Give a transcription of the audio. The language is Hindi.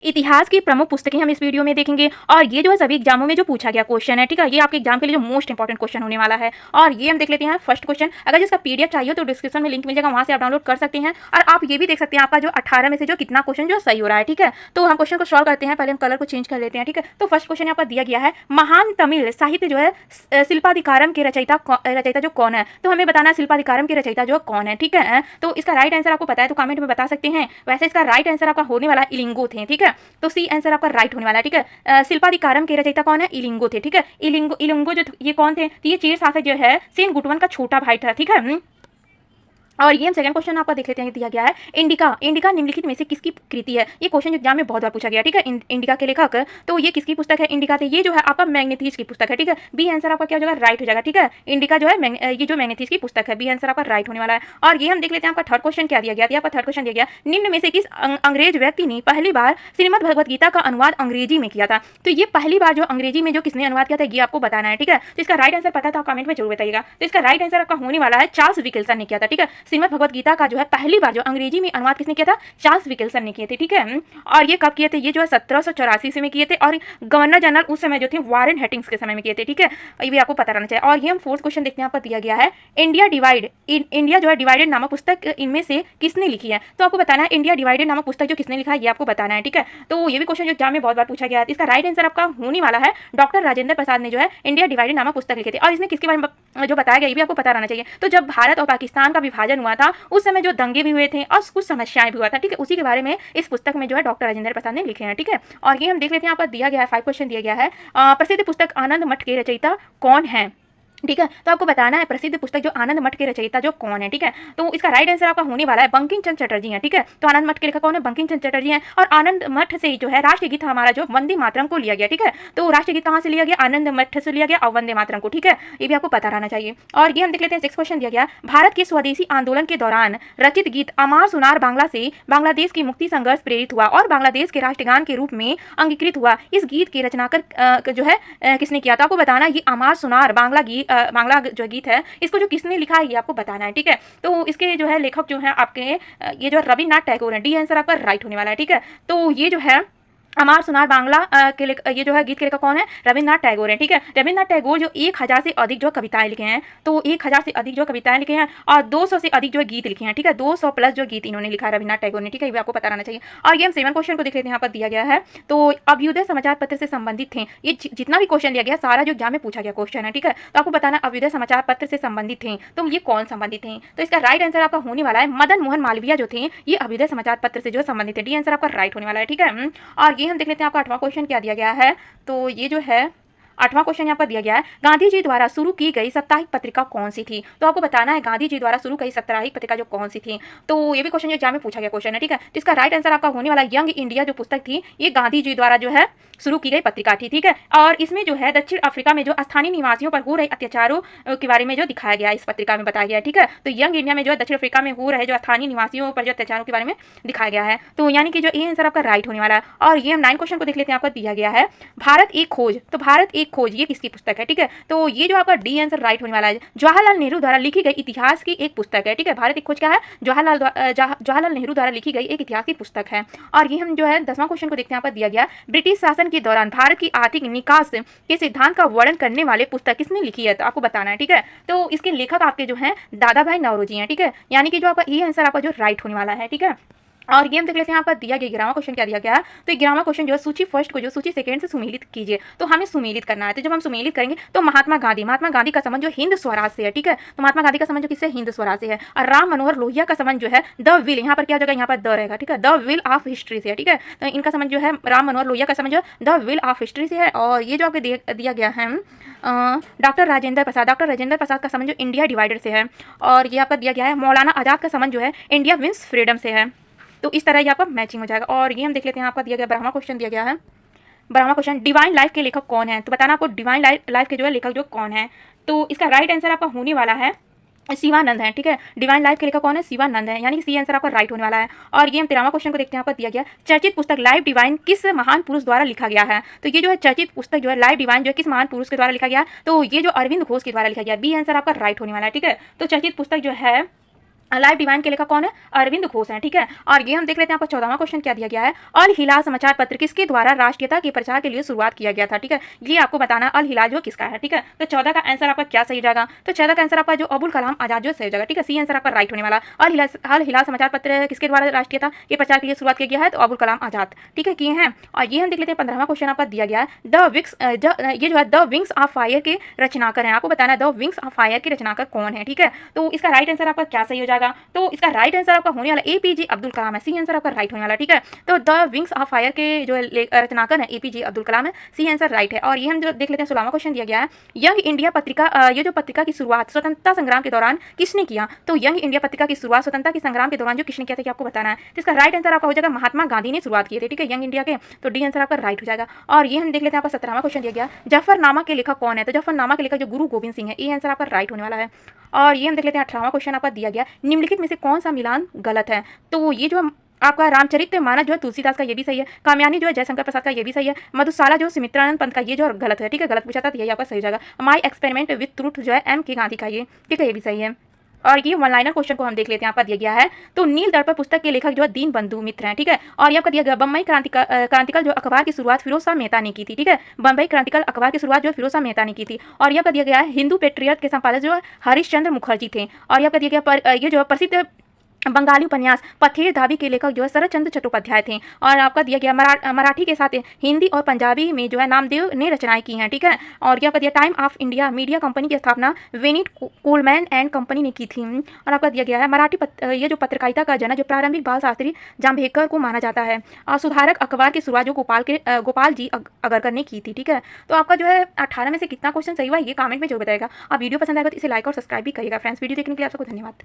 इतिहास की प्रमुख पुस्तकें हम इस वीडियो में देखेंगे और ये जो है सभी एग्जामों में जो पूछा गया क्वेश्चन है, ठीक है, ये आपके एग्जाम के लिए जो मोस्ट इंपॉर्टेंट क्वेश्चन होने वाला है। और ये हम देख लेते हैं फर्स्ट क्वेश्चन। अगर जिसका पीडीएफ चाहिए तो डिस्क्रिप्शन में लिंक मिल जाएगा, वहाँ से आप डाउनलोड कर सकते हैं। और आप ये भी देख सकते हैं आपका जो 18 में से जो कितना क्वेश्चन जो सही हो रहा है, ठीक है। तो हम क्वेश्चन को सॉल्व करते हैं, पहले हम कलर को चेंज कर लेते हैं, ठीक है। तो फर्स्ट क्वेश्चन यहाँ पर दिया गया है, महान तमिल साहित्य जो है शिल्पाधिकारम के रचयिता जो कौन है। तो हमें बताना है शिल्पाधिकारम के रचयिता जो कौन है, ठीक है। तो इसका राइट आंसर आपको पता है तो कमेंट में बता सकते हैं। वैसे इसका राइट आंसर आपका होने वाला इलिंगो थे, ठीक है। तो सी आंसर आपका राइट होने वाला है, ठीक है। शिल्पाधिकारम के रचयिता कौन है, इलिंगो थे, ठीक है। इलिंगो जो ये कौन थे, तो ये चेर शासक जो है सेन गुटवन का छोटा भाई था, ठीक है। और ये हम सेकंड क्वेश्चन आपका देख लेते हैं, दिया गया है इंडिका निम्नलिखित में से किसकी कृति है। ये क्वेश्चन एग्जाम में बहुत बार पूछा गया, ठीक है। इंडिका के लेखक तो ये किसकी पुस्तक है, इंडिका थे, ये जो है आपका मैग्नेटिस की पुस्तक है, ठीक है। बी आंसर आपका क्या हो जाएगा, राइट हो जाएगा, ठीक है। इंडिका जो है ये जो मैग्नेटिस की पुस्तक है, बी आंसर आपका राइट होने वाला है। और ये हम देख लेते हैं आपका थर्ड क्वेश्चन क्या दिया गया, आपका थर्ड क्वेश्चन दिया गया, निम्न में से किस अंग्रेज व्यक्ति ने पहली बार श्रीमद भगवद गीता का अनुवाद अंग्रेजी में किया था। तो ये पहली बार जो अंग्रेजी में जो किसने अनुवाद किया था ये आपको बताना है, ठीक है। तो इसका राइट आंसर पता था कमेंट में जरूर बताइएगा। तो इसका राइट आंसर आपका होने वाला है चार्ल्स विकिल्सन ने किया था, ठीक है। श्रीमद भगवद गीता जो है पहली बार जो अंग्रेजी में अनुवाद किसने किया था, चार्ल्स विकिल्सन ने किए थे, ठीक है। और ये कब किए थे, ये जो है 1784 से में किए थे। और गवर्नर जनरल उस समय जो थे वारेन हेस्टिंग्स के समय में किए थे, ठीक है। ये भी आपको पता रहना चाहिए। और ये हम फोर्थ क्वेश्चन देखते हैं, आपको दिया गया है इंडिया जो है डिवाइडेड नामक पुस्तक इनमें से किसने लिखी है। तो आपको बताना है इंडिया डिवाइडेड नामक पुस्तक जो किसने लिखा है ये आपको बताना है, ठीक है। तो ये भी क्वेश्चन जो एग्जाम में बहुत बार पूछा गया है। इसका राइट आंसर आपका होने वाला है डॉक्टर राजेंद्र प्रसाद ने जो है इंडिया डिवाइडेड नामक पुस्तक लिखे थे। और इसमें किसके बारे में जो बताया गया ये भी आपको पता रहना चाहिए। तो जब भारत और पाकिस्तान का विभाजन हुआ था उस समय जो दंगे भी हुए थे और कुछ समस्याएं भी हुआ था, ठीक है, उसी के बारे में इस पुस्तक में जो है डॉक्टर राजेंद्र प्रसाद ने लिखे हैं, ठीक है। और ये हम देख लेते हैं, आपको दिया गया है 5 क्वेश्चन दिया गया है, प्रसिद्ध पुस्तक आनंद मठ के रचयिता कौन है, ठीक है। तो आपको बताना है प्रसिद्ध पुस्तक जो आनंद मठ के रचयिता जो कौन है, ठीक है। तो इसका राइट आंसर आपका होने वाला है बंकिम चंद्र चटर्जी है, ठीक है। तो आनंद मठ के लेखक कौन है, बंकिम चंद्र चटर्जी है। और आनंद मठ से जो है राष्ट्रीय गीत हमारा जो वंदे मातरम को लिया गया, ठीक है। तो राष्ट्रीय गीत कहाँ से लिया गया, आनंद मठ से लिया गया और वंदे मातरम को, ठीक है। ये भी आपको पता रहना चाहिए। और ये हम देख लेते हैं 6 क्वेश्चन दिया गया, भारत के स्वदेशी आंदोलन के दौरान रचित गीत अमार सुनार बांग्ला से बांग्लादेश की मुक्ति संघर्ष प्रेरित हुआ और बांग्लादेश के राष्ट्रगान के रूप में अंगीकृत हुआ। इस गीत के रचनाकार जो है किसने किया था। आपको बताना ये अमार सुनार बांग्ला जो गीत है इसको जो किसने लिखा है ये आपको बताना है, ठीक है। तो इसके जो है लेखक जो है आपके ये जो रविन्द्रनाथ टैगोर है, डी आंसर आपका राइट होने वाला है, ठीक है। तो ये जो है अमार सुनार बांग्ला के ये जो है गीत के लेखक कौन है, रविन्द्रनाथ टैगोर है, ठीक है। रविन्द्रनाथ टैगोर जो 1000 से अधिक जो कविताएं लिखे हैं, तो 1000 से अधिक जो कविताएं लिखे हैं और 200 से अधिक जो गीत लिखे हैं, ठीक है। 200 प्लस जो गीत इन्होंने लिखा है रविन्द्रनाथ टैगोर ने, ठीक है। ये भी आपको पता रहना चाहिए। और ये हम 7 क्वेश्चन को देख लेते हैं, यहाँ पर दिया गया है, तो अभ्युदय समाचार पत्र से संबंधित थे। ये जितना भी क्वेश्चन दिया गया सारा जो एग्जाम में पूछा गया क्वेश्चन है, ठीक है। तो आपको बताना अभ्युदय समाचार पत्र से संबंधित थे, तो ये कौन संबंधित थे। तो इसका राइट आंसर आपका होने वाला है मदन मोहन मालवीय जो थे ये अभ्युदय समाचार पत्र से जो संबंधित है, डी आंसर आपका राइट होने वाला है, ठीक है। और ये हम देख लेते हैं, आपका 8वां क्वेश्चन क्या दिया गया है। तो ये जो है 8वां क्वेश्चन यहाँ पर दिया गया है, गांधी जी द्वारा शुरू की गई साप्ताहिक पत्रिका कौन सी थी। तो आपको बताना है गांधी जी द्वारा शुरू की साप्ताहिक पत्रिका जो कौन सी थी। तो ये भी क्वेश्चन एग्जाम में पूछा गया क्वेश्चन है, ठीक है। तो इसका राइट आंसर आपका होने वाला यंग इंडिया जो पुस्तक थी ये गांधी जी द्वारा जो है शुरू की गई पत्रिका थी, ठीक है। और इसमें जो है दक्षिण अफ्रीका में जो स्थानीय निवासियों पर हो रहे अत्याचारों के बारे में जो दिखाया गया इस पत्रिका में बताया गया है, ठीक है। तो यंग इंडिया में जो दक्षिण अफ्रीका में हो रहे जो स्थानीय निवासियों पर जो अत्याचारों के बारे में दिखाया गया है। तो यानी कि जो ये आंसर आपका राइट होने वाला है। और ये हम 9 क्वेश्चन को देख लेते हैं, आपको दिया गया है भारत एक खोज। तो भारत एक खोज ये किसकी पुस्तक है, ठीक है। तो ये जो आपका डी आंसर राइट होने वाला है जवाहरलाल नेहरू द्वारा लिखी गई इतिहास की एक पुस्तक है, ठीक है। भारत एक खोज क्या है, जवाहरलाल नेहरू द्वारा लिखी गई एक इतिहास की पुस्तक है। और ये हम जो है 10वां क्वेश्चन को देखते हैं, यहाँ पर दिया गया ब्रिटिश शासन के दौरान भारत की आर्थिक निकास के सिद्धांत का वर्णन करने वाले पुस्तक किसने लिखी है। तो आपको बताना है, ठीक है। तो इसके लेखक आपके जो हैं दादा भाई नौरोजी हैं, ठीक है। यानी कि जो आपका ये आंसर आपका जो राइट होने वाला है, ठीक है। और ये हम देख लेते हैं, आपका दिया गया 11वां क्वेश्चन क्या दिया गया है। तो 11वां क्वेश्चन जो है सूची फर्स्ट को जो सूची सेकंड से सुमेलित कीजिए। तो हमें सुमेलित करना है। तो जब हम सुमेलित करेंगे तो महात्मा गांधी का संबंध जो हिंद स्वराज से है, ठीक है। तो महात्मा गांधी का संबंध जो किससे, हिंद स्वराज से है। और राम मनोहर लोहिया का संबंध जो है द विल, यहाँ पर क्या जगह यहाँ पर द रहेगा, ठीक है, द विल ऑफ हिस्ट्री से है, ठीक है। तो इनका संबंध जो है राम मनोहर लोहिया का संबंध जो द विल ऑफ हिस्ट्री से है। और ये जो आपको दिया गया है डॉक्टर राजेंद्र प्रसाद का संबंध जो इंडिया डिवाइडेड से है। और ये आपका दिया गया है मौलाना आजाद का संबंध जो है इंडिया विंस फ्रीडम से है। तो इस तरह ये आपका मैचिंग हो जाएगा। और ये हम देख लेते हैं, आपका दिया गया 12वां क्वेश्चन दिया गया है। 12वां क्वेश्चन डिवाइन लाइफ के लेखक कौन है। तो बताना आपको डिवाइन लाइफ के जो है लेखक जो कौन है। तो इसका राइट आंसर आपका होने वाला है शिवानंद है, ठीक है। डिवाइन लाइफ के लेखक कौन है, शिवानंद है, यानी कि सी आंसर आपका राइट होने वाला है। और ये हम 13वां क्वेश्चन को देखते हैं, यहाँ पर दिया गया चर्चित पुस्तक लाइफ डिवाइन किस महान पुरुष द्वारा लिखा गया है। तो ये जो है चर्चित पुस्तक जो है लाइफ डिवाइन जो है किस महान पुरुष के द्वारा लिखा गया, तो ये जो अरविंद घोष के द्वारा लिखा गया, बी आंसर आपका राइट होने वाला है, ठीक है। तो चर्चित पुस्तक जो है लाइफ डिवाइन के लेखक कौन है? अरविंद घोष हैं, ठीक है। और ये हम देख लेते हैं आपको 14वां क्वेश्चन क्या दिया गया है। अल हिलाल समाचार पत्र किसके द्वारा राष्ट्रीयता के प्रचार के लिए शुरुआत किया गया था, ठीक है। ये आपको बताना अल हिलाल जो किसका है, ठीक है। तो 14 का आंसर आपका क्या सही जाएगा? तो 14 का आंसर आपका जो अबुल कलाम आजाद जो सही जाएगा, ठीक है। सी आंसर आपका राइट होने वाला। अल हिलाल समाचार पत्र किसके द्वारा राष्ट्रीयता के प्रचार के लिए शुरुआत किया गया है? तो अबुल कलाम आजाद, ठीक है, किए हैं। और ये हम देख लेते हैं 15वां क्वेश्चन आपका दिया गया है। ये जो है द विंग्स ऑफ फायर के रचनाकार हैं। आपको बताना है द विंग्स ऑफ फायर के रचनाकार कौन है, ठीक है। तो इसका राइट आंसर आपका क्या सही हो जाएगा? तो इसका राइट आंसर आपका होने वाला एपीजे अब्दुल कलाम है। सी आंसर आपका राइट होने वाला, ठीक है। तो द विंग्स ऑफ फायर के जो रचनाकार है एपीजे अब्दुल कलाम है। सी आंसर राइट है। और ये हम जो देख लेते हैं 16वां क्वेश्चन दिया गया है। यंग इंडिया पत्रिका, ये जो पत्रिका की शुरुआत स्वतंत्रता संग्राम के दौरान किसने किया? तो यंग इंडिया पत्रिका की शुरुआत स्वतंत्रता के संग्राम के दौरान जो किसने किया था, आपको बताना है। तो इसका राइट आंसर आपका हो जाएगा महात्मा गांधी ने शुरुआत किए थे, ठीक है, यंग इंडिया के। तो डी आंसर आपका राइट हो जाएगा। और ये हम देख लेते हैं आपका 17वां क्वेश्चन दिया गया जफरनामा के लेखक कौन है? तो जफरनामा के लेखक जो गुरु गोविंद सिंह है। ये आंसर आपका राइट होने वाला है। और ये हम देख लेते हैं 18वां क्वेश्चन आपका दिया गया निम्नलिखित में से कौन सा मिलान गलत है? तो ये जो आपका रामचरितमानस जो है तुलसीदास का, ये भी सही है। कामयानी जो है जयशंकर प्रसाद का, ये भी सही है। मधुशाला जो सिमित्रानंद पंत का, ये जो गलत है, ठीक है, गलत पूछा था, तो यही आपका सही जाएगा। माई एक्सपेरिमेंट विद ट्रूथ जो है एम के गांधी का, ये ठीक है, ये भी सही है। और ये वन लाइनर क्वेश्चन को हम देख लेते हैं, आपका दिया गया है। तो नील दर्पण पुस्तक के लेखक जो है दीन बंधु मित्र हैं, ठीक है। और ये आपका दिया गया बम्बई क्रांतिकल जो अखबार की शुरुआत फिरोज शाह मेहता ने की थी, ठीक है। बम्बई क्रांतिकल अखबार की शुरुआत जो है फिरोज शाह मेहता ने की थी। और ये आपका दिया गया है हिंदू पेट्रियट के संपादक जो है हरीश चंद्र मुखर्जी थे। और ये आपका दिया गया ये जो प्रसिद्ध बंगाली उपन्यास पथेर धाबी के लेखक जो है शरद चंद्र चट्टोपाध्याय थे। और आपका दिया गया मराठी के साथ हिंदी और पंजाबी में जो है नामदेव ने रचनाएं की हैं, ठीक है। और क्या आपका दिया time of India media company की स्थापना वेनिट कोलमैन एंड कंपनी ने की थी। और आपका दिया गया है मराठी ये जो पत्रकारिता का जनक जो प्रारंभिक बाल शास्त्री जाम्भेकर को माना जाता है। और सुधारक अखबार की शुरुआत जो गोपाल जी अगरकर ने की थी, ठीक है। तो आपका जो है 18 में से कितना क्वेश्चन सही हुआ ये कमेंट में जरूर बताएगा। आप वीडियो पसंद आएगा तो इसे लाइक और सब्सक्राइब भी करिएगा फ्रेंड्स। वीडियो देखने के लिए आप सबको धन्यवाद।